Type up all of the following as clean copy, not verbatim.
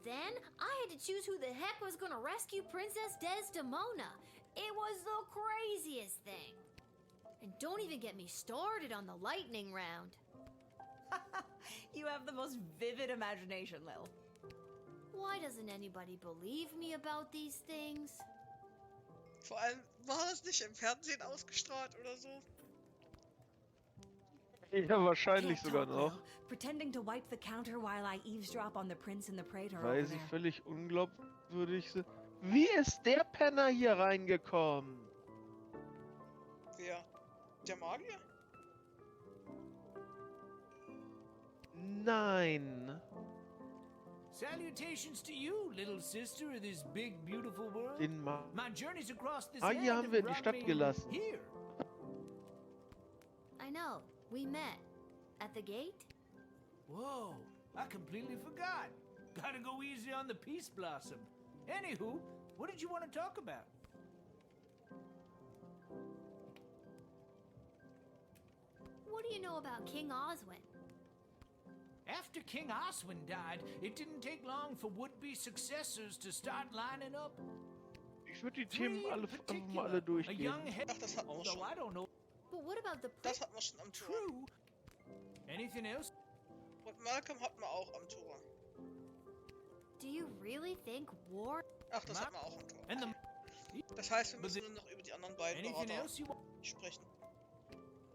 then I had to choose who the heck was gonna rescue Princess Desdemona. It was the craziest thing. And don't even get me started on the lightning round. You have the most vivid imagination, Lil. Why doesn't anybody believe me about these things? Vor allem war es nicht im Fernsehen ausgestrahlt oder so. Ja, wahrscheinlich Can't sogar talk, noch. Lil. Pretending to wipe the counter while I eavesdrop on the prince and the praetor over Weil sie there. völlig unglaubwürdig sind. Wie ist der Penner hier reingekommen? Wer? Der Magier? Nein. Salutations to you, little sister of this big, beautiful world. Den My journeys across this Magier land haben wir in have die brought Stadt me gelassen. here. I know, we met. At the gate? Whoa, I completely forgot. Gotta go easy on the Peace Blossom. Anywho, what did you want to talk about? What do you know about King Oswin? After King Oswin died, it didn't take long for would-be successors to start lining up. Ich würde die Three Themen in einfach mal particular. alle A durchgehen. young head. Ach, das hatten wir Although schon. I don't know. But what about the Das hatten wir schon am Tor. True. Anything else? Und Malcolm hatten wir auch am Tor. Do you really think war? Ach, das hatten wir auch am Tor. And the Das heißt, wir müssen nur noch über die anderen beiden anything Berater else you want? sprechen.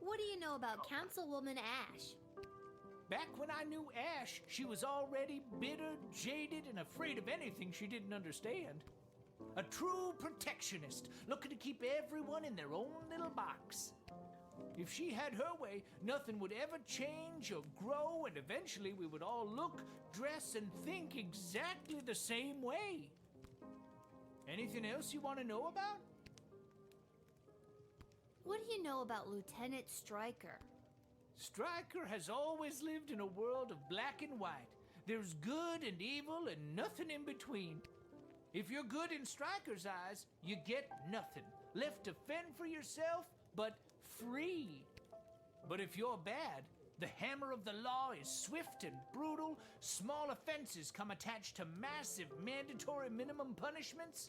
What do you know about Councilwoman Ash? Back when I knew Ash, she was already bitter, jaded, and afraid of anything she didn't understand. A true protectionist, looking to keep everyone in their own little box. If she had her way, nothing would ever change or grow, and eventually we would all look, dress, and think exactly the same way. Anything else you want to know about? What do you know about Lieutenant Stryker? Stryker has always lived in a world of black and white. There's good and evil and nothing in between. If you're good in Stryker's eyes, you get nothing. Left to fend for yourself, but free. But if you're bad, the hammer of the law is swift and brutal. Small offenses come attached to massive mandatory minimum punishments.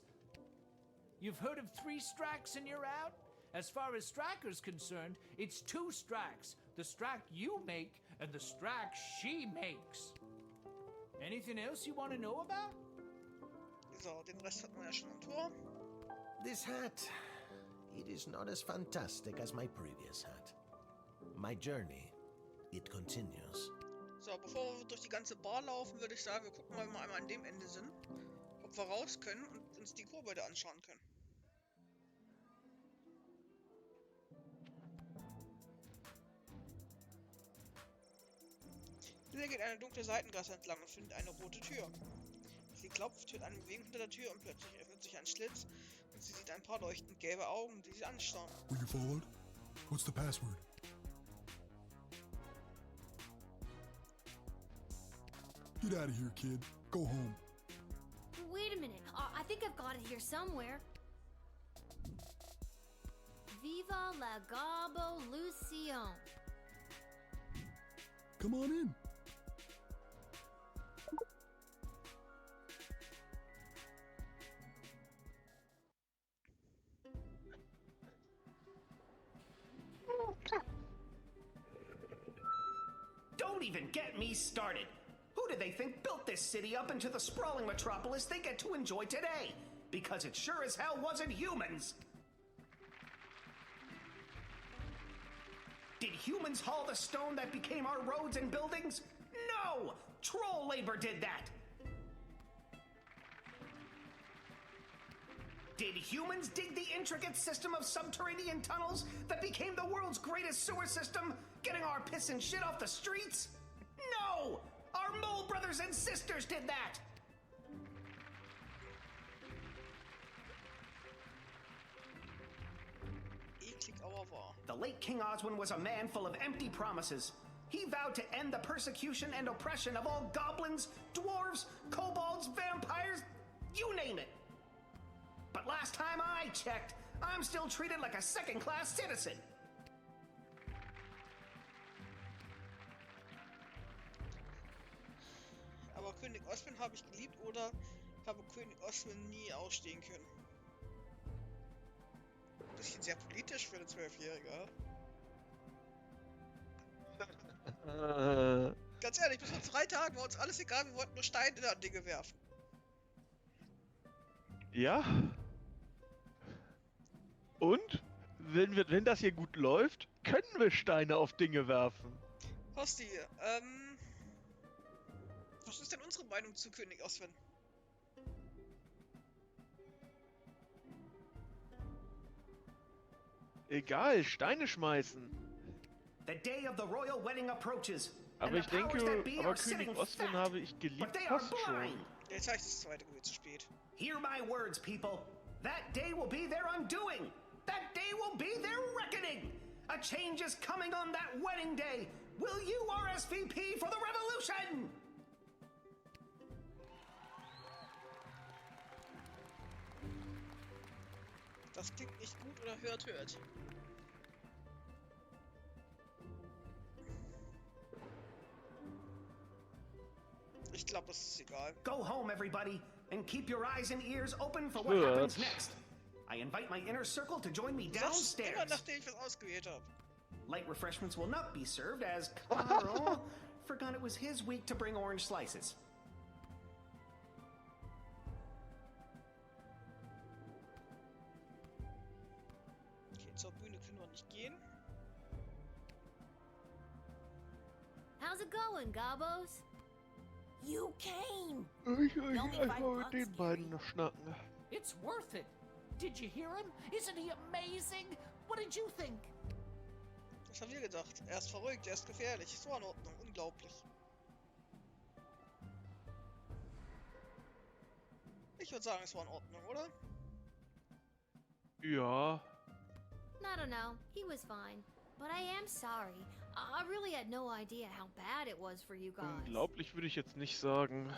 You've heard of 3 strikes and you're out? As far as Stryker's concerned, it's 2 strikes. The strike you make and the strike she makes. Anything else you want to know about? So, den Rest hatten wir ja schon am Tor. This hat, it is not as fantastic as my previous hat. My journey, it continues. So, bevor wir durch die ganze Bar laufen, würde ich sagen, wir gucken mal, wenn wir einmal an dem Ende sind, ob wir raus können und uns die Kobolde anschauen können. Dieser geht eine dunkle Seitengasse entlang und findet eine rote Tür. Sie klopft, hört eine Bewegung hinter der Tür und plötzlich öffnet sich ein Schlitz und sie sieht ein paar leuchtend gelbe Augen, die sie anstarren. Were you followed? What's the password? Get out of here, kid. Go home. Wait a minute, I think I've got it here somewhere. Viva la Gavolution. Come on in. Don't even get me started. Who do they think built this city up into the sprawling metropolis they get to enjoy today? Because it sure as hell wasn't humans. Did humans haul the stone that became our roads and buildings? No! Troll labor did that! Did humans dig the intricate system of subterranean tunnels that became the world's greatest sewer system, getting our piss and shit off the streets? No! Our mole brothers and sisters did that! Eklig, aber wahr. The late King Oswin was a man full of empty promises. He vowed to end the persecution and oppression of all goblins, dwarves, kobolds, vampires, you name it. But last time I checked, I'm still treated like a second-class citizen. Aber König Osman habe ich geliebt oder habe König Osman nie ausstehen können. Bisschen sehr politisch für eine 12-Jährige. Ganz ehrlich, bis vor 3 Tagen war uns alles egal, wir wollten nur Steine an Dinge werfen. Ja. Und? Wenn das hier gut läuft, können wir Steine auf Dinge werfen. Hosti, was ist denn unsere Meinung zu König Osman? Egal, Steine schmeißen. The day of the royal wedding approaches. Aber ich denke, aber König Osman habe ich but geliebt they are fast schon. blind. Jetzt habe ich das zweite Gefühl zu spät. Hear my words, people. That day will be their undoing. That day will be their reckoning. A change is coming on that wedding day. Will you RSVP for the revolution? Das klingt nicht gut oder hört. Ich glaube, das ist egal. Go home, everybody, and keep your eyes and ears open for what happens next. I invite my inner circle to join me Das ist immer downstairs. nachdem ich was ausgewählt habe. Light refreshments will not be served as Carl forgot it was his week to bring orange slices. Okay, zur Bühne können wir nicht gehen. How's it going, Gabos? You came! Ich Only einfach mit 5 den bucks, beiden schnacken. It's worth it. Did you hear him? Isn't he amazing? What did you think? Was haben wir gedacht? Er ist verrückt, er ist gefährlich. Ist so in Ordnung, unglaublich. Ich würde sagen, es war in Ordnung, oder? Ja. I don't know. He was fine. But I am sorry. I really had no idea how bad it was for you guys. Unglaublich würde ich jetzt nicht sagen.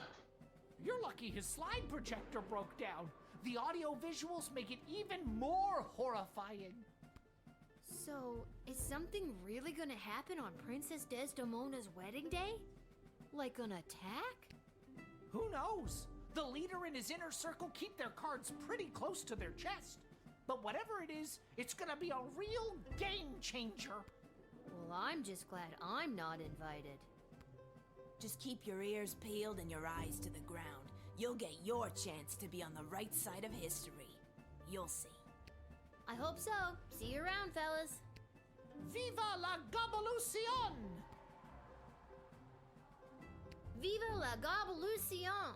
You're lucky his slide projector broke down. The audio visuals make it even more horrifying. So, is something really gonna happen on Princess Desdemona's wedding day? Like an attack? Who knows? The leader and his inner circle keep their cards pretty close to their chest. But whatever it is, it's gonna be a real game changer. Well, I'm just glad I'm not invited. Just keep your ears peeled and your eyes to the ground. You'll get your chance to be on the right side of history. You'll see. I hope so. See you around, fellas. Viva la Gabelucion! Viva la Gabelucion!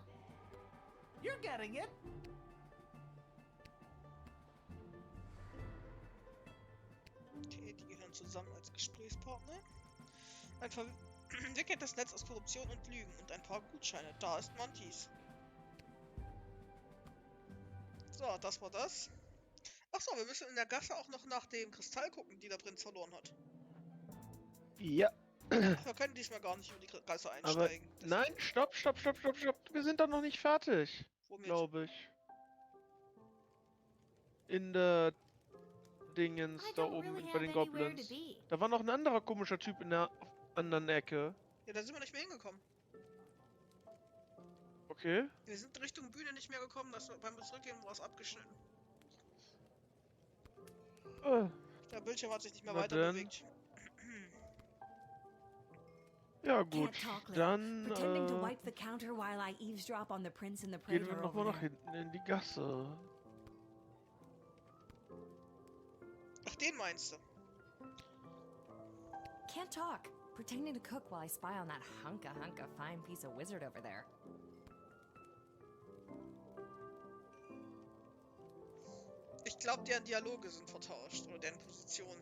You're getting it. Okay, die gehören zusammen als Gesprächspartner. Ein verwickeltes Netz aus Korruption und Lügen und ein paar Gutscheine. Da ist Montis. So, das war das. Achso, wir müssen in der Gasse auch noch nach dem Kristall gucken, die der Prinz verloren hat. Ja. Ach, wir können diesmal gar nicht über die Gasse Aber einsteigen. Das- nein, stopp. Wir sind doch noch nicht fertig, Womit? glaube ich. In der Dingens I da don't oben really bei have den anywhere to Goblins. be. Da war noch ein anderer komischer Typ in der anderen Ecke. Ja, da sind wir nicht mehr hingekommen. Okay. Wir sind Richtung Bühne nicht mehr gekommen, beim Zurückgehen war es abgeschnitten. Der Bildschirm hat sich nicht mehr Na weiter dann. bewegt. Ja Can't gut, talk, Lil. dann Pretending to wipe the counter while I eavesdrop on the prince and the gehen praetor wir nochmal over nach there. hinten in die Gasse. Ach, den meinst du? Can't talk. Pretending to cook while I spy on that hunka fine piece of wizard over there. Ich glaube, deren Dialoge sind vertauscht. Oder deren Positionen.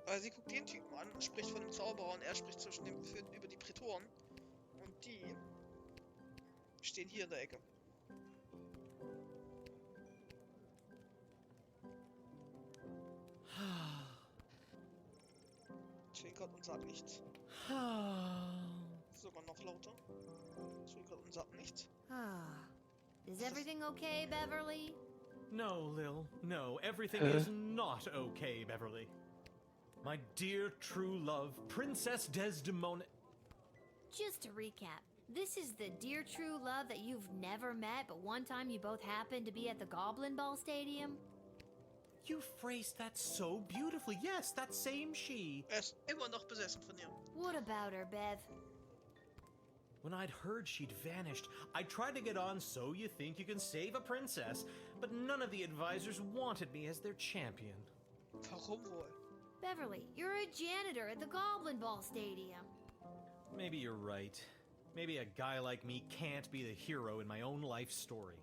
Weil sie guckt den Typen an, spricht von dem Zauberer und er spricht über die Prätoren. Und die stehen hier in der Ecke. Zwinkert und sagt nichts. Sogar noch lauter. Zwinkert und sagt nichts. Is everything okay, Beverly? No, Lil. No, everything is not okay, Beverly. My dear true love, Princess Desdemona... Just to recap, this is the dear true love that you've never met, but one time you both happened to be at the Goblin Ball Stadium? You phrased that so beautifully. Yes, that same she. Er ist immer noch besessen von ihr. What about her, Bev? When I'd heard she'd vanished, I tried to get on So You Think You Can Save a Princess, but none of the advisors wanted me as their champion. Warum wohl? Beverly, you're a janitor at the Goblin Ball Stadium. Maybe you're right. Maybe a guy like me can't be the hero in my own life story.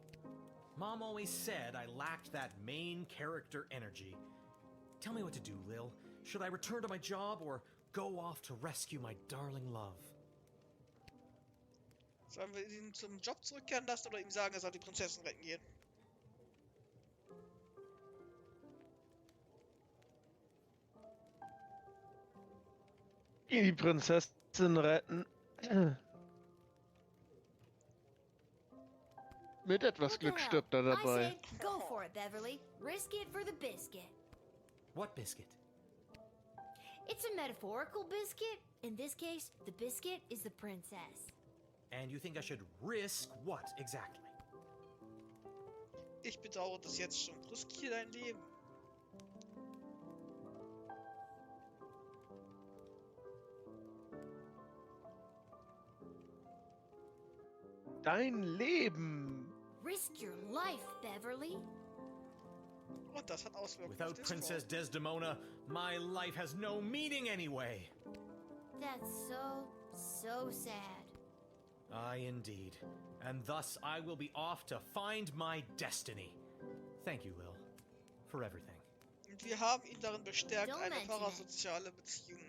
Mom always said I lacked that main character energy. Tell me what to do, Lil. Should I return to my job or go off to rescue my darling love? Sollen wir ihn zum Job zurückkehren lassen oder ihm sagen, er soll die Prinzessin retten gehen? Die Prinzessin retten. Mit etwas What the Glück hell? stirbt er I dabei. said, go for it, Beverly. Risk it for the biscuit. What biscuit? It's a metaphorical biscuit. In this case, the biscuit is the princess. And you think I should risk what exactly? Ich bedauere das jetzt schon. Riskier dein Leben. Dein Leben. Risk your life, Beverly. Und das hat Auswirkungen auf Without den Princess Desdemona, my life has no meaning anyway. That's so sad. Aye, indeed. And thus I will be off to find my destiny. Thank you, Lil, for everything. Und wir haben ihn darin bestärkt, Don't eine mention it. parasoziale Beziehung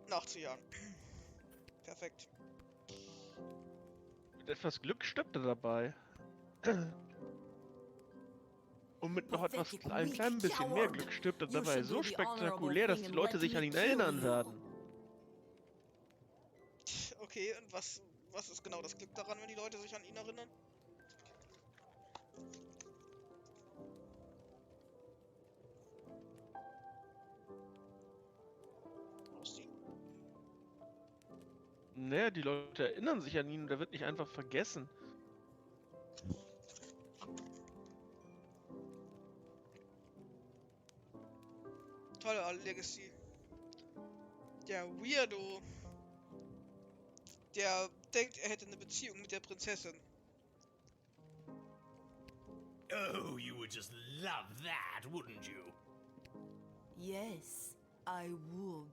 nachzujagen. Perfekt. Mit etwas Glück stirbt er dabei. Und mit noch etwas, ein klein bisschen mehr Glück stirbt er dabei so spektakulär, dass die Leute sich an ihn erinnern werden. Okay, und was ist genau das Glück daran, wenn die Leute sich an ihn erinnern? Naja, die Leute erinnern sich an ihn und er wird nicht einfach vergessen. Tolle Legacy. Der Weirdo. Der denkt, er hätte eine Beziehung mit der Prinzessin. Oh, you would just love that, wouldn't you? Yes, I would.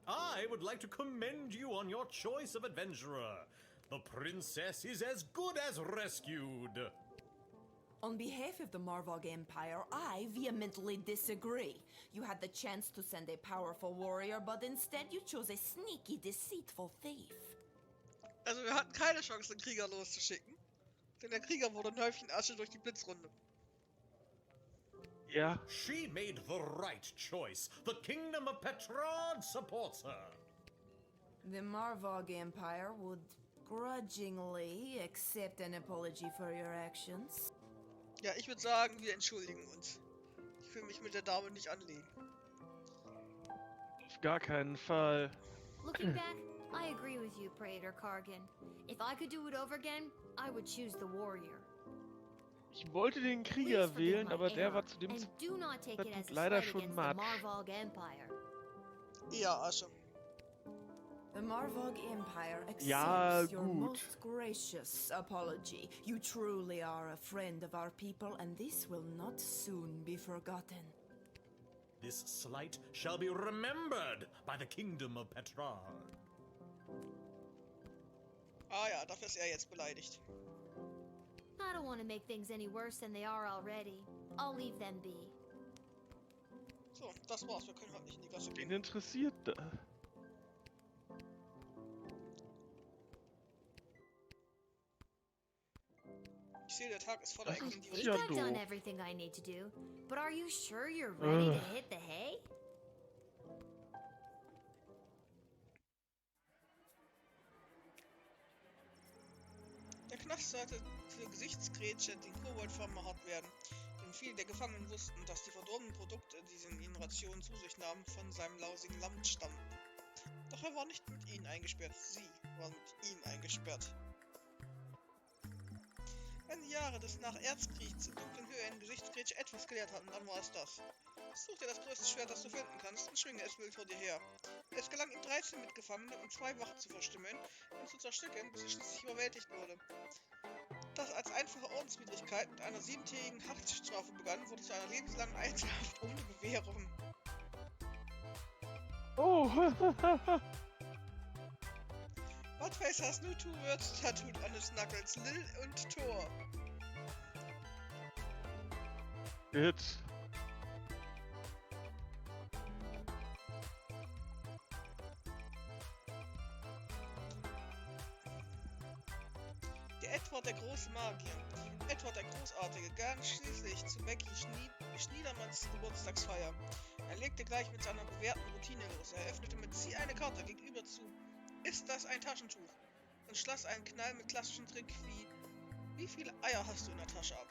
I would like to commend you on your choice of adventurer. The princess is as good as rescued. On behalf of the Marvog Empire, I vehemently disagree. You had the chance to send a powerful warrior, but instead you chose a sneaky, deceitful thief. Also wir hatten keine Chance, den Krieger loszuschicken. Denn der Krieger wurde ein Häufchen Asche durch die Blitzrunde. Ja. She made the right choice. The kingdom of Petrad supports her. The Marvog Empire would grudgingly accept an apology for your actions. Ja, ich würde sagen, wir entschuldigen uns. Ich will mich mit der Dame nicht anlegen. Auf gar keinen Fall. Looking back, I agree with you, Praetor Kargan. If I could do it over again, I would choose the warrior. Ich wollte den Please Krieger forgive wählen, my aber der error, war zu dem and do not take it as Zeitpunkt a leider slight schon against the Matsch. Marvog Empire. Eher Asche. The Marvog Empire accepts Ja, your gut. most gracious apology. You truly are a friend of our people, and this will not soon be forgotten. This slight shall be remembered by the kingdom of Petrad. Ah ja, dafür ist er jetzt beleidigt. I don't want to make things any worse than they are already. I'll leave them be. So, das war's. Wir können halt nicht in die Gasse Wen gehen. interessiert da? Ich sehe, der Tag ist voller Das Ecken, ist die ja I've done doof. everything I need to do, but are you sure you're ready to hit the hay? Der Knast sollte für Gesichtsgrätsche den Koboldfarmer hart werden, denn viele der Gefangenen wussten, dass die verdorbenen Produkte, die sie in ihren Rationen zu sich nahmen, von seinem lausigen Lamm stammten. Doch er war nicht mit ihnen eingesperrt. Sie waren mit ihm eingesperrt. Wenn die Jahre des Nach-Erzkriegs in dunklen Höhen Gesichtsgrätsche etwas gelehrt hatten, dann war es das. Such dir das größte Schwert, das du finden kannst, und schwinge es wild vor dir her. Es gelang ihm 13 Mitgefangene und 2 Wachen zu verstümmeln und zu zerstückeln, bis er schließlich überwältigt wurde. Das als einfache Ordenswidrigkeit mit einer 7-tägigen Haftstrafe begann, wurde zu einer lebenslangen Einzelhaft ohne Bewährung. Oh, What face has no 2 words tattooed on his knuckles? Lil und Thor. jetzt. Der Edward der große Magier. Edward der Großartige gang schließlich zu Becky Schniedermanns Geburtstagsfeier. Er legte gleich mit seiner bewährten Routine los. Er öffnete mit Zieh eine Karte gegenüber zu. Ist das ein Taschentuch? Und schloss einen Knall mit klassischen Trick wie viele Eier hast du in der Tasche ab?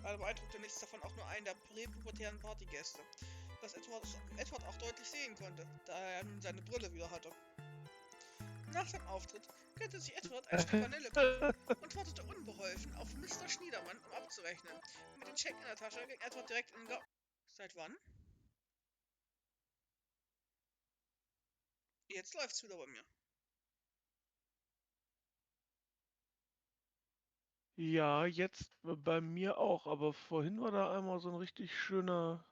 Leider beeindruckte nichts davon auch nur einen der präpubertären Partygäste, das Edward auch deutlich sehen konnte, da er nun seine Brille wieder hatte. Nach seinem Auftritt gönnte sich Edward ein Stück Vanillekuchen und wartete unbeholfen auf Mr. Schniedermann, um abzurechnen. Mit dem Scheck in der Tasche ging Edward direkt in den Garten. Seit wann? Jetzt läuft's wieder bei mir. Ja, jetzt bei mir auch, aber vorhin war da einmal so ein richtig schöner.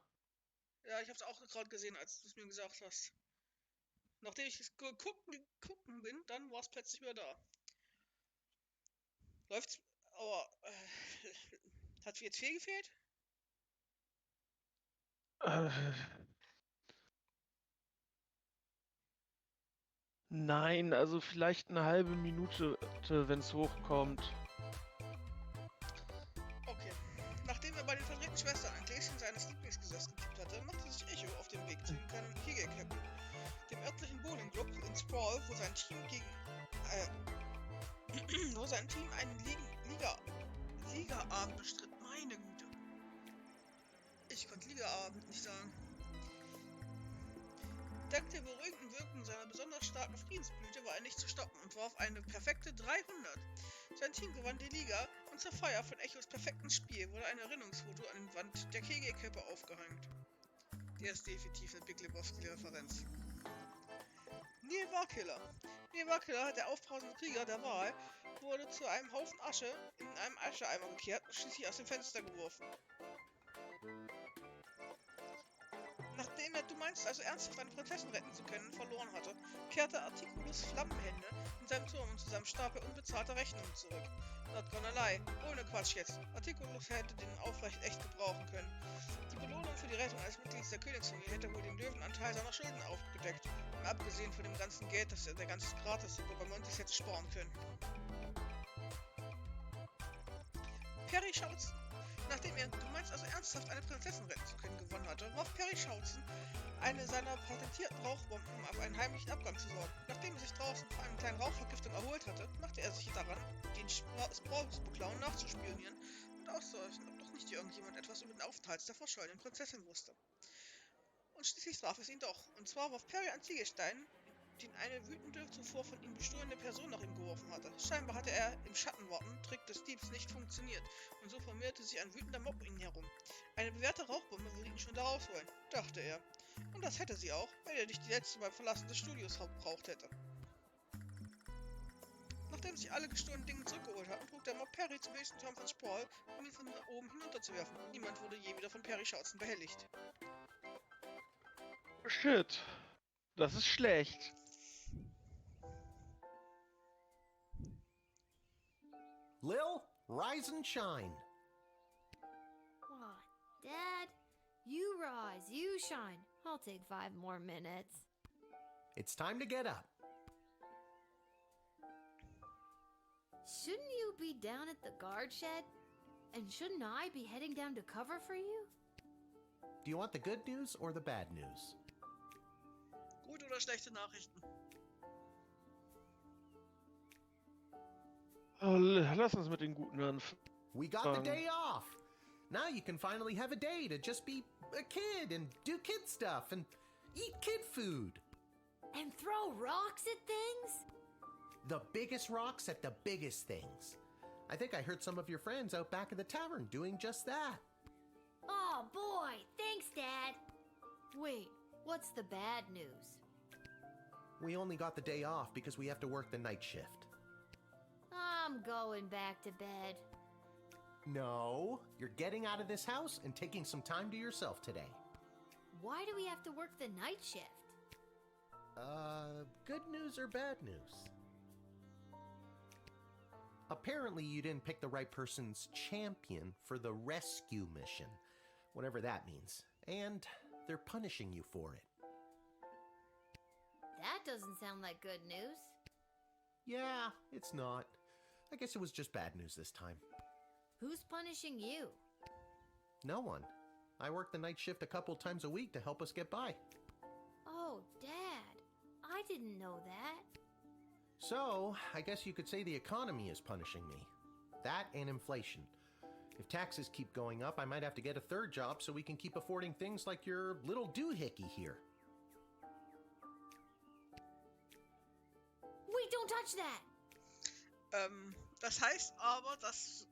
Ja, ich hab's auch gerade gesehen, als du es mir gesagt hast. Nachdem ich es gucken bin, dann war es plötzlich wieder da. Läuft's, aber hat jetzt viel gefehlt? Äh, nein, also vielleicht eine halbe Minute, wenn es hochkommt. Okay. Nachdem er bei den verdrehten Schwestern ein Gläschen seines Lieblingsgesäß gekippt hatte, machte sich Echo auf den Weg zu den kleinen Kegelköppen, dem örtlichen Bowling-Club in Sprawl, wo sein Team einen Ligaabend bestritt. Meine Güte. Ich konnte Ligaabend nicht sagen. Dank der beruhigenden Wirkung seiner besonders starken Friedensblüte war er nicht zu stoppen und warf eine perfekte 300. Sein Team gewann die Liga und zur Feier von Echos perfektem Spiel wurde ein Erinnerungsfoto an der Wand der Kegelköppe aufgehängt. Der ist definitiv eine Big Lebowski-Referenz. Neil Warkiller, der aufbrausende Krieger der Wahl, wurde zu einem Haufen Asche in einem Ascheeimer gekehrt und schließlich aus dem Fenster geworfen. Nachdem er Du meinst also ernsthaft eine Prinzessin retten zu können verloren hatte, kehrte Articulus Flammenhände in seinem Turm und zu seinem Stapel unbezahlter Rechnungen zurück. Not gonna lie, ohne Quatsch jetzt. Articulus hätte den Aufrecht echt gebrauchen können. Die Belohnung für die Rettung als Mitglied der Königsfamilie hätte wohl den Löwenanteil seiner Schulden aufgedeckt. Und abgesehen von dem ganzen Geld, das er der ganzen Gratis-Suppe bei Montys hätte sparen können. Perry Schautzen. Nachdem er Du meinst also ernsthaft eine Prinzessin retten zu können gewonnen hatte, warf Perry Schautzen eine seiner patentierten Rauchbomben, um auf einen heimlichen Abgang zu sorgen. Nachdem er sich draußen vor einer kleinen Rauchvergiftung erholt hatte, machte er sich daran, den Sprawl zu beklauen, nachzuspionieren und auszuhorchen, ob doch nicht irgendjemand etwas über den Aufenthalt der verschollenen Prinzessin wusste. Und schließlich traf es ihn doch. Und zwar warf Perry einen Ziegelstein, den eine wütende, zuvor von ihm bestohlene Person nach ihm geworfen hatte. Scheinbar hatte er im Schattenwarten, Trick des Diebs, nicht funktioniert, und so formierte sich ein wütender Mob um ihn herum. Eine bewährte Rauchbombe würde ihn schon da rausholen, dachte er. Und das hätte sie auch, wenn er nicht die letzte beim Verlassen des Studios gebraucht hätte. Nachdem sich alle gestohlenen Dinge zurückgeholt hatten, trug der Mob Perry zum höchsten Turm von Sprawl, um ihn von oben hinunterzuwerfen. Niemand wurde je wieder von Perry Schautzen behelligt. Shit. Das ist schlecht. Lil, rise and shine. What, Dad? You rise, you shine. I'll take 5 more minutes. It's time to get up. Shouldn't you be down at the guard shed? And shouldn't I be heading down to cover for you? Do you want the good news or the bad news? Gute oder schlechte Nachrichten? Lass uns mit den guten anfangen. We got the day off. Now you can finally have a day to just be a kid and do kid stuff and eat kid food. And throw rocks at things? The biggest rocks at the biggest things. I think I heard some of your friends out back at the tavern doing just that. Oh boy, thanks, Dad. Wait, what's the bad news? We only got the day off because we have to work the night shift. I'm going back to bed. No, you're getting out of this house and taking some time to yourself today. Why do we have to work the night shift? Good news or bad news? Apparently you didn't pick the right person's champion for the rescue mission, whatever that means, and they're punishing you for it. That doesn't sound like good news. Yeah, it's not. I guess it was just bad news this time. Who's punishing you? No one. I work the night shift a couple times a week to help us get by. Oh, Dad, I didn't know that. So, I guess you could say the economy is punishing me. That and inflation. If taxes keep going up, I might have to get a third job so we can keep affording things like your little doohickey here. Wait, don't touch that! Das heißt aber, dass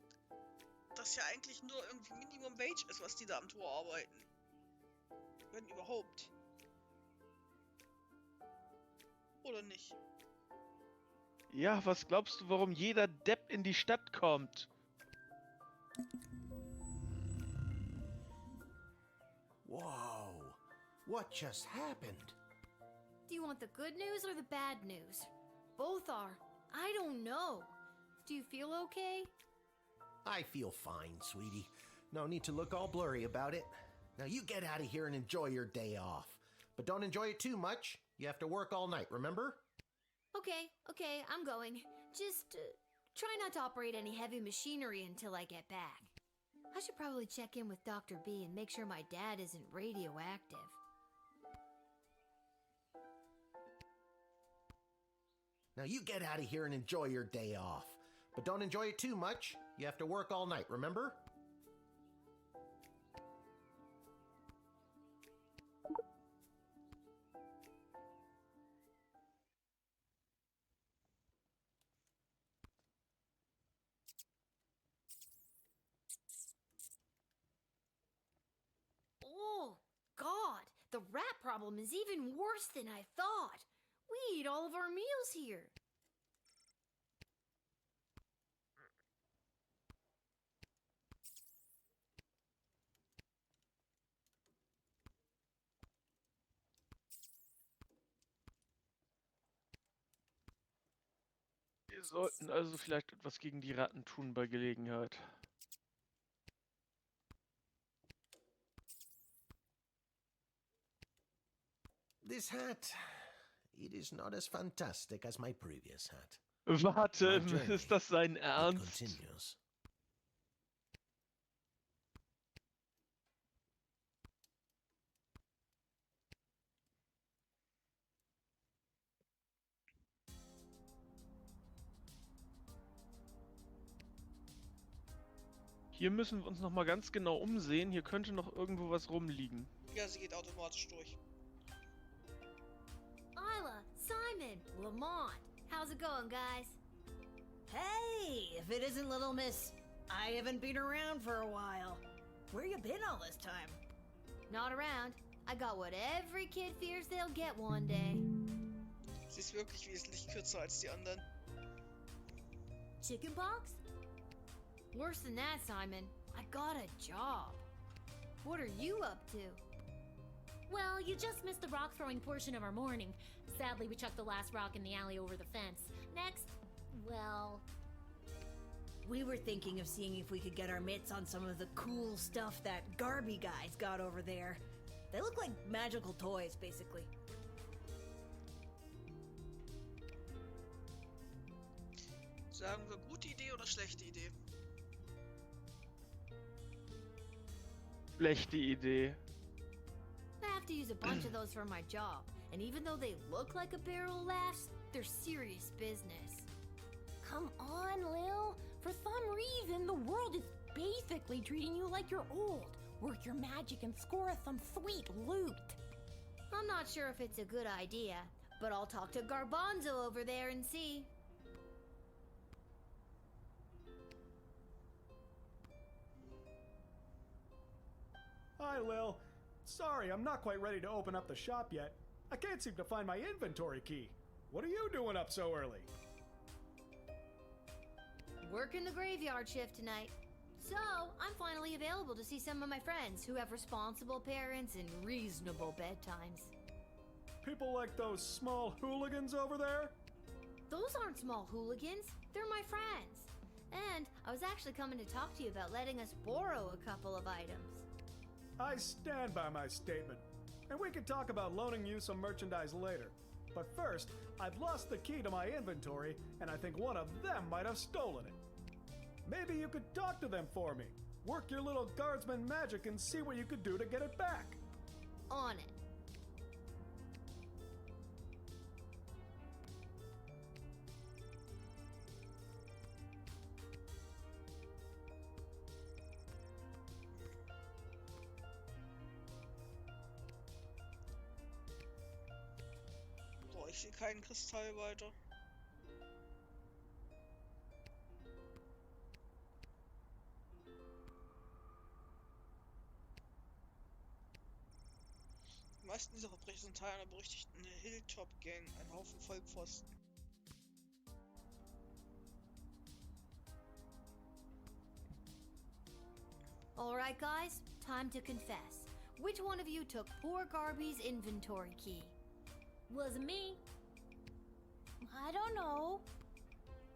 das ja eigentlich nur irgendwie Minimum Wage ist, was die da am Tor arbeiten. Wenn überhaupt. Oder nicht? Ja, was glaubst du, warum jeder Depp in die Stadt kommt? Whoa, what just happened? Do you want the good news or the bad news? Both are. I don't know. Do you feel okay? I feel fine, sweetie. No need to look all blurry about it. Now you get out of here and enjoy your day off. But don't enjoy it too much. You have to work all night, remember? Okay, I'm going. Just try not to operate any heavy machinery until I get back. I should probably check in with Dr. B and make sure my dad isn't radioactive. Now you get out of here and enjoy your day off. But don't enjoy it too much. You have to work all night, remember? Oh, God! The rat problem is even worse than I thought. We eat all of our meals here. Wir sollten also vielleicht etwas gegen die Ratten tun bei Gelegenheit. This hat, it is not as fantastic as my previous hat. Warte, My journey, ist das sein it Ernst? continues. Hier müssen wir uns noch mal ganz genau umsehen. Hier könnte noch irgendwo was rumliegen. Ja, sie geht automatisch durch. Isla, Simon, Lamont. How's it going, guys? Hey, if it isn't Little Miss, I haven't been around for a while. Where you been all this time? Not around. I got what every kid fears they'll get one day. Sie ist wirklich wesentlich kürzer als die anderen. Chickenpox? Worse than that, Simon. I got a job. What are you up to? Well, you just missed the rock throwing portion of our morning. Sadly, we chucked the last rock in the alley over the fence. Next, well... We were thinking of seeing if we could get our mitts on some of the cool stuff that Garby guys got over there. They look like magical toys, basically. Sagen wir gute Idee oder schlechte Idee? Schlechte Idee. I have to use a bunch of those for my job. And even though they look like a barrel of laughs, they're serious business. Come on, Lil. For some reason, the world is basically treating you like you're old. Work your magic and score us some sweet loot. I'm not sure if it's a good idea, but I'll talk to Garbanzo over there and see. Hi, Lil. Sorry, I'm not quite ready to open up the shop yet. I can't seem to find my inventory key. What are you doing up so early? Working the graveyard shift tonight. So, I'm finally available to see some of my friends who have responsible parents and reasonable bedtimes. People like those small hooligans over there? Those aren't small hooligans. They're my friends. And I was actually coming to talk to you about letting us borrow a couple of items. I stand by my statement. And we can talk about loaning you some merchandise later. But first, I've lost the key to my inventory, and I think one of them might have stolen it. Maybe you could talk to them for me. Work your little guardsman magic and see what you could do to get it back. On it. So, ich sehe keinen Kristall weiter. Die meisten dieser Verbrecher sind Teil einer berüchtigten Hilltop-Gang, ein Haufen Vollpfosten. Alright guys, time to confess. Which one of you took poor Garby's inventory key? Wasn't me. I don't know.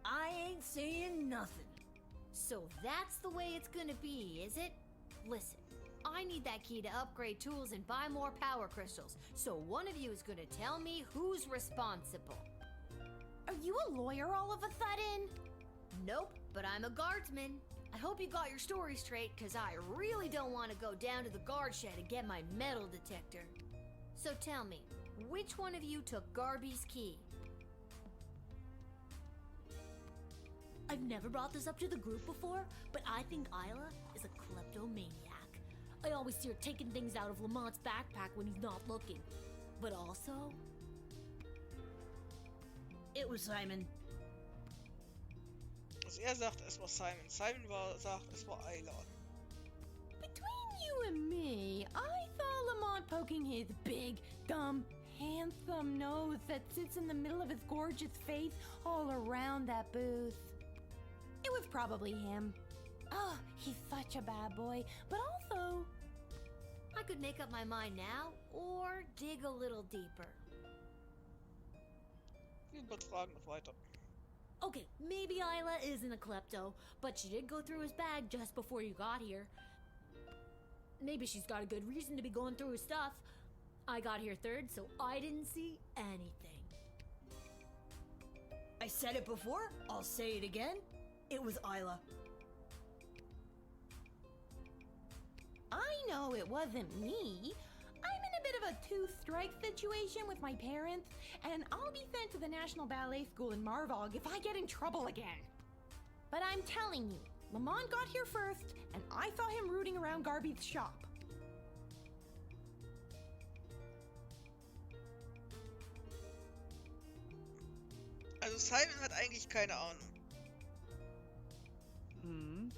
I ain't saying nothing. So that's the way it's gonna be, is it? Listen, I need that key to upgrade tools and buy more power crystals, so one of you is gonna tell me who's responsible. Are you a lawyer all of a sudden? Nope, but I'm a guardsman. I hope you got your story straight, cause I really don't want to go down to the guard shed and get my metal detector. So tell me, which one of you took Garby's key? I've never brought this up to the group before, but I think Isla is a kleptomaniac. I always see her taking things out of Lamont's backpack when he's not looking. But also... It was Simon. Also sagt, es war Simon. Simon sagt, es war Ayla. Between you and me, I saw Lamont poking his big, dumb, handsome nose that sits in the middle of his gorgeous face all around that booth. It was probably him. Oh, he's such a bad boy, but also... I could make up my mind now, or dig a little deeper. Wir übertragen noch weiter. Okay, maybe Isla isn't a klepto, but she did go through his bag just before you got here. Maybe she's got a good reason to be going through his stuff. I got here third, so I didn't see anything. I said it before, I'll say it again. It was Isla. I know it wasn't me. I'm in a bit of a two-strike situation with my parents, and I'll be sent to the National Ballet School in Marvog if I get in trouble again. But I'm telling you, Lamont got here first, and I saw him rooting around Garby's shop. Also Simon hat eigentlich keine Ahnung. Hm.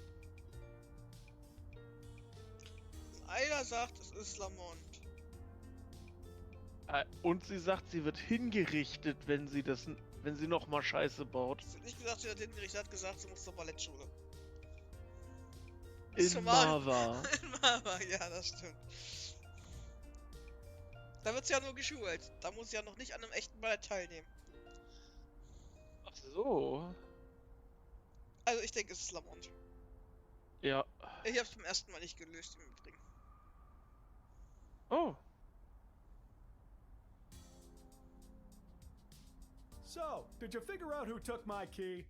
Ayla sagt, es ist Lamont. Und sie sagt, sie wird hingerichtet, wenn sie nochmal Scheiße baut. Sie hat nicht gesagt, sie hat hingerichtet, hat gesagt, sie muss zur Ballettschule. In Marva. In Marva, ja, das stimmt. Da wird sie ja nur geschult. Da muss sie ja noch nicht an einem echten Ballett teilnehmen. Ach so. Also ich denke, es ist Lamont. Ja. Ich hab's beim ersten Mal nicht gelöst im Übrigen. Oh. So, did you figure out who took my key?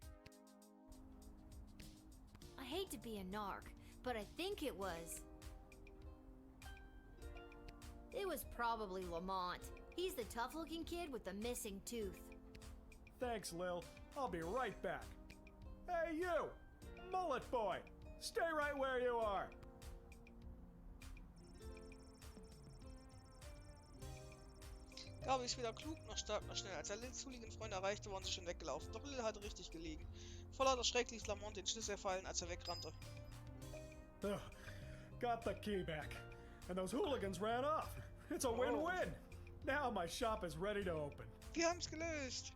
I hate to be a narc, but I think it was... It was probably Lamont. He's the tough-looking kid with the missing tooth. Thanks, Lil. I'll be right back. Hey, you! Mullet boy! Stay right where you are! Gabi ist weder klug, noch stark, noch schnell. Als er Lils zuliegenden Freunde erreichte, waren sie schon weggelaufen. Doch Lil hatte richtig gelegen. Voller der Schreck ließ Lamont den Schlüssel fallen, als er wegrannte. Ugh, got the key back. And those hooligans ran off. It's a win-win. Now my shop is ready to open. Wir haben's gelöst.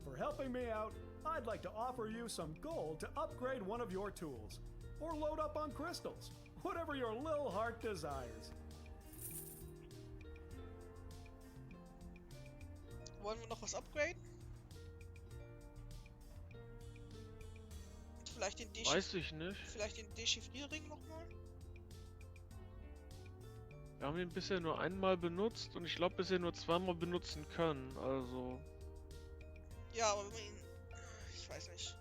For helping me out, I'd like to offer you some gold to upgrade one of your tools. Or load up on crystals. Whatever your little heart desires. Wollen wir noch was upgraden? Vielleicht den Weiß ich nicht. Vielleicht den Dechiffrierring nochmal? Wir haben ihn bisher nur einmal benutzt und ich glaube bisher nur zweimal benutzen können, also... Ja, aber wenn wir ihn... Ich weiß nicht.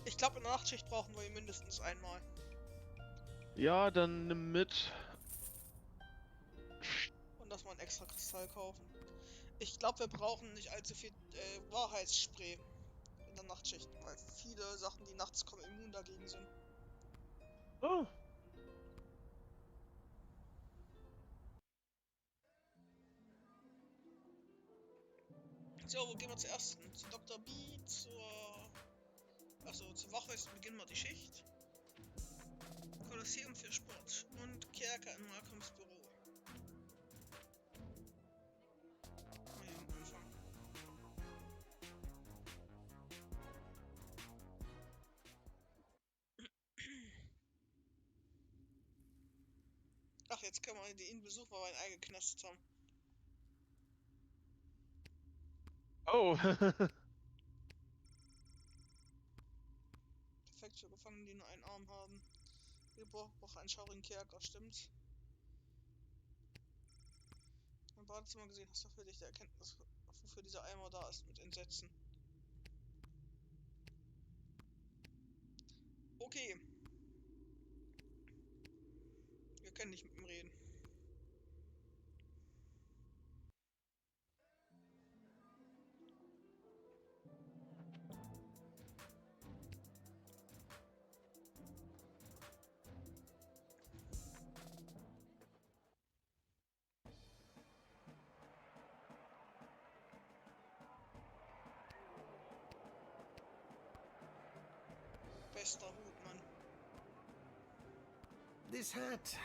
Ich glaube, in der Nachtschicht brauchen wir ihn mindestens einmal. Ja, dann nimm mit. Und dass wir einen extra Kristall kaufen. Ich glaube, wir brauchen nicht allzu viel Wahrheitsspray in der Nachtschicht, weil viele Sachen, die nachts kommen, immun dagegen sind. Oh. So, wo gehen wir zuerst hin? Zu Dr. B, zur Wache beginnen wir die Schicht. Kolosseum für Sport und Kerker in Malcolms Büro. Mal hier unten anfangen. Ach, jetzt können wir ihn besuchen, weil wir ihn eingeknastet haben. Oh. Perfekt für Gefangene, die nur einen Arm haben. Wir brauchen einen schaurigen Kerker, stimmt's? Im Badezimmer gesehen hast du völlig die Erkenntnis, wofür dieser Eimer da ist, mit Entsetzen. Okay. Wir können nicht mit ihm reden. Bester Hutmann. This hat,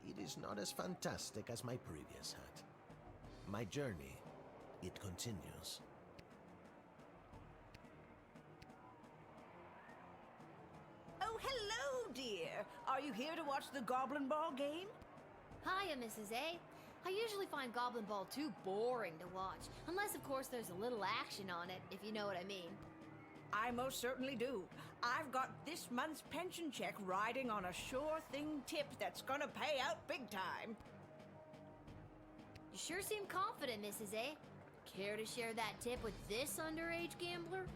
it is not as fantastic as my previous hat. My journey, it continues. Oh, hello, dear. Are you here to watch the Goblin Ball game? Hiya, Mrs. A. I usually find Goblin Ball too boring to watch, unless of course there's a little action on it, if you know what I mean. I most certainly do. I've got this month's pension check riding on a sure thing tip that's gonna pay out big time. You sure seem confident, Mrs. A. Care to share that tip with this underage gambler?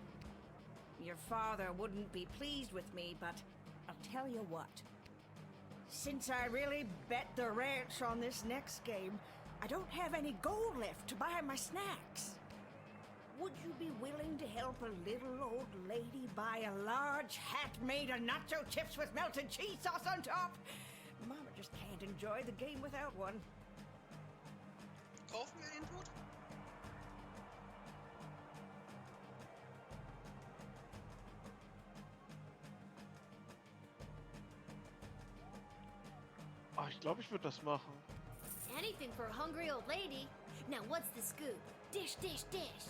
Your father wouldn't be pleased with me, but I'll tell you what. Since I really bet the ranch on this next game, I don't have any gold left to buy my snacks. Would you be willing to help a little old lady buy a large hat made of nacho chips with melted cheese sauce on top? Mama just can't enjoy the game without one. Kaufen wir den Hut? Ach, ich glaube, ich würde das machen. Anything for a hungry old lady. Now what's the scoop? Dish, dish, dish.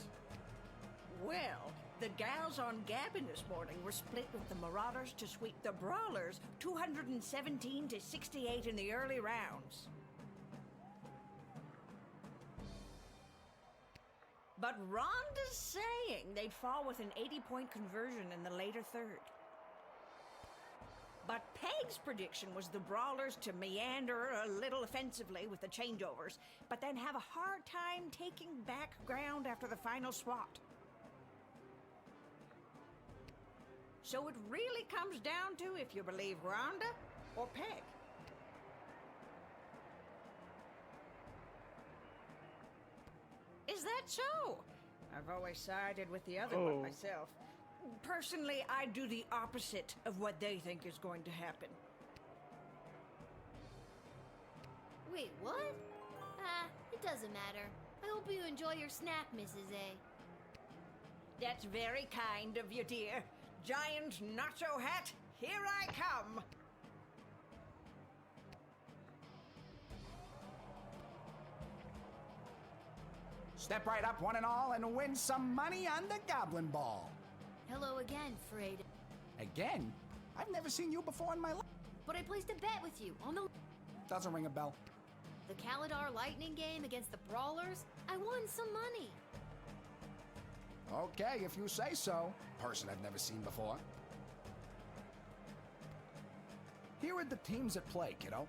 Well, the gals on Gabbin this morning were split with the Marauders to sweep the Brawlers 217 to 68 in the early rounds. But Rhonda's saying they'd fall with an 80-point conversion in the later third. But Peg's prediction was the Brawlers to meander a little offensively with the changeovers, but then have a hard time taking back ground after the final swat. So it really comes down to if you believe Rhonda or Peg. Is that so? I've always sided with the other one myself. Personally, I do the opposite of what they think is going to happen. Wait, what? It Doesn't matter. I hope you enjoy your snack, Mrs. A. That's very kind of you, dear. Giant nacho hat, here I come. Step right up, one and all, and win some money on the Goblin Ball. Hello again, Fredo. Again? I've never seen you before in my life. But I placed a bet with you on the Doesn't ring a bell. Kalidar Lightning game against the Brawlers. I won some money. Okay, if you say so. Person I've never seen before. Here are the teams at play, kiddo.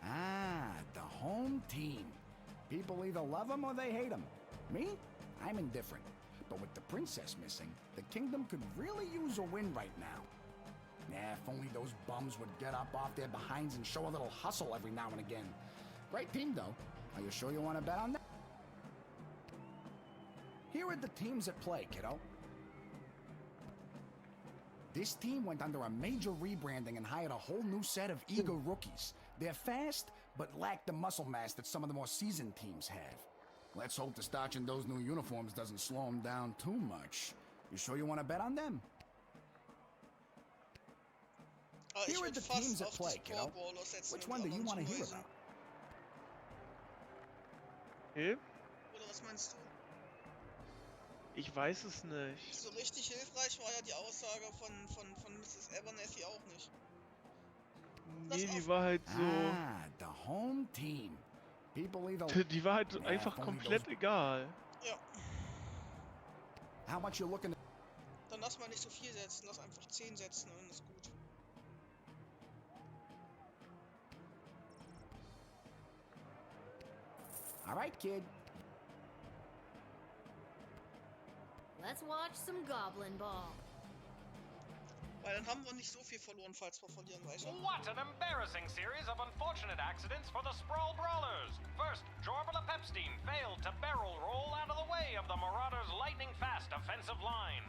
Ah, the home team. People either love them or they hate them. Me? I'm indifferent. But with the princess missing, the kingdom could really use a win right now. Nah, if only those bums would get up off their behinds and show a little hustle every now and again. Great team, though. Are you sure you want to bet on that? Here are the teams at play, kiddo. This team went under a major rebranding and hired a whole new set of eager rookies. They're fast, but lack the muscle mass that some of the more seasoned teams have. Let's hope the starch in those new uniforms doesn't slow them down too much. You sure you want to bet on them? Here are the teams at play, kiddo. Which one do you want to hear about? Okay. Oder was meinst du? Ich weiß es nicht. So richtig hilfreich war ja die Aussage von Mrs. Abernathy auch nicht. Nee, die war halt so... Ah, the home team. People either... Die war halt einfach komplett egal. Ja. How much you looking at? Dann lass mal nicht so viel setzen, lass einfach 10 setzen und dann ist gut. All right, kid. Let's watch some Goblin Ball. Weil dann haben wir nicht so viel verloren, falls wir verlieren, weißt du? What an embarrassing series of unfortunate accidents for the Sprawl Brawlers! First, Jorbala Pepstein failed to barrel roll out of the way of the Marauders' lightning-fast offensive line.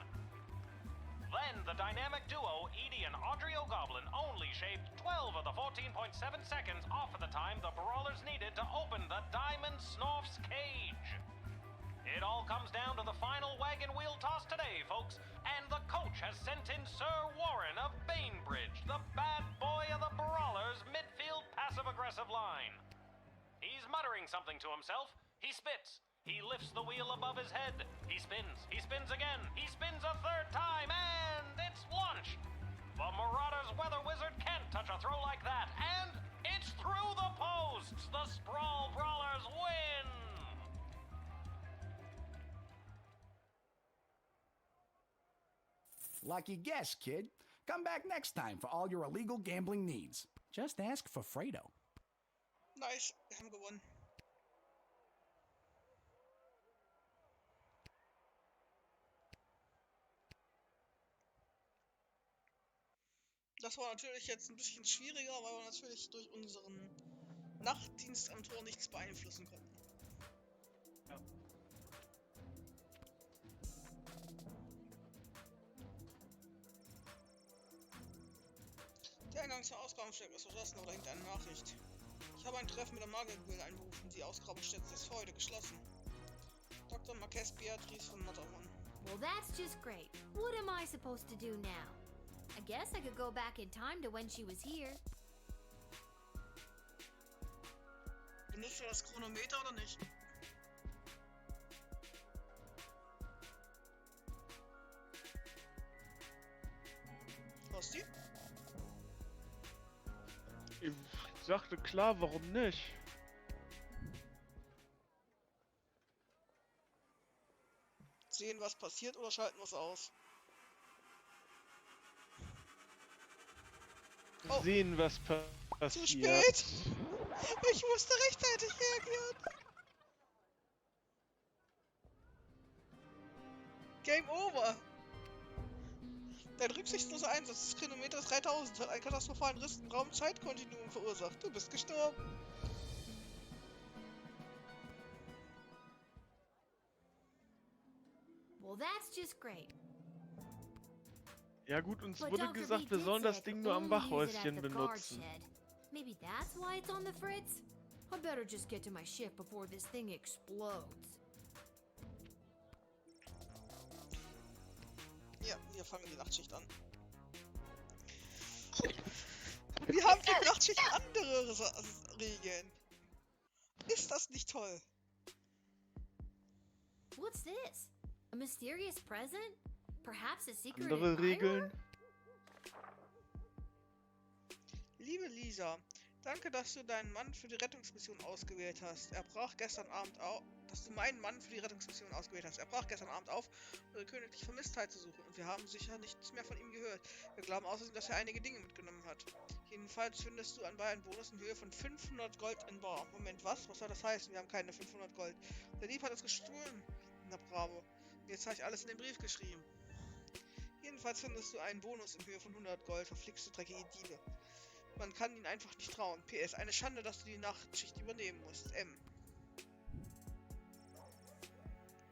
Then, the dynamic duo, Edie and Audrey O'Goblin, only shaved 12 of the 14.7 seconds off of the time the Brawlers needed to open the Diamond Snorf's cage. It all comes down to the final wagon wheel toss today, folks, and the coach has sent in Sir Warren of Bainbridge, the bad boy of the Brawlers' midfield passive-aggressive line. He's muttering something to himself. He spits. He lifts the wheel above his head. He spins again. He spins a third time, and it's launched. The Marauders' weather wizard can't touch a throw like that, and it's through the posts. The Sprawl Brawlers win. Lucky guess, kid. Come back next time for all your illegal gambling needs. Just ask for Fredo. Nice, wir haben gewonnen. Das war natürlich jetzt ein bisschen schwieriger, weil wir natürlich durch unseren Nachtdienst am Tor nichts beeinflussen konnten. Ja. Der Eingang zur Ausgrabungsstätte ist verschlossen oder irgendeine Nachricht. Ich habe ein Treffen mit der Magiergilde einberufen. Die Ausgrabungsstätte ist für heute geschlossen. Dr. Marquez Beatrice von Matterhorn. Well, that's just great. What am I supposed to do now? I guess I could go back in time to when she was here. Benutzt du das Chronometer oder nicht? Rosti? Ich sagte klar, warum nicht? Sehen, was passiert, oder schalten wir es aus? Oh. Sehen, was passiert. Zu spät! Ich musste rechtzeitig reagieren! Game over! Dein rücksichtsloser Einsatz des Chronometers 3000 hat einen katastrophalen Riss im Raum-Zeit-Kontinuum verursacht. Du bist gestorben. Well, that's just great. Ja gut, uns But wurde Dr. gesagt, B wir did sollen say I das could Ding nur am only use it at Wachhäuschen the guard benutzen. shed. Maybe that's why it's on the fritz? I better just get to my shift before this thing explodes. Ja, wir fangen die Nachtschicht an. Wir haben die Nachtschicht andere Regeln. Ist das nicht toll? What's this? A mysterious present? Perhaps a secret Andere admirer? Regeln? Liebe Lisa, danke, dass du deinen Mann für die Rettungsmission ausgewählt hast. Er brach gestern Abend auf, dass du meinen Mann für die Rettungsmission ausgewählt hast. Er brach gestern Abend auf, um ihre königliche Vermisstheit zu suchen. Und wir haben sicher nichts mehr von ihm gehört. Wir glauben außerdem, dass er einige Dinge mitgenommen hat. Jedenfalls findest du anbei einen Bonus in Höhe von 500 Gold in Bar. Moment, was? Was soll das heißen? Wir haben keine 500 Gold. Der Dieb hat es gestohlen. Na bravo. Jetzt habe ich alles in den Brief geschrieben. Jedenfalls findest du einen Bonus in Höhe von 100 Gold. Verflixte, dreckige Diebe. Man kann ihnen einfach nicht trauen. PS, eine Schande, dass du die Nachtschicht übernehmen musst. M.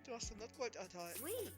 Du hast 100 Gold erhalten. Sweet.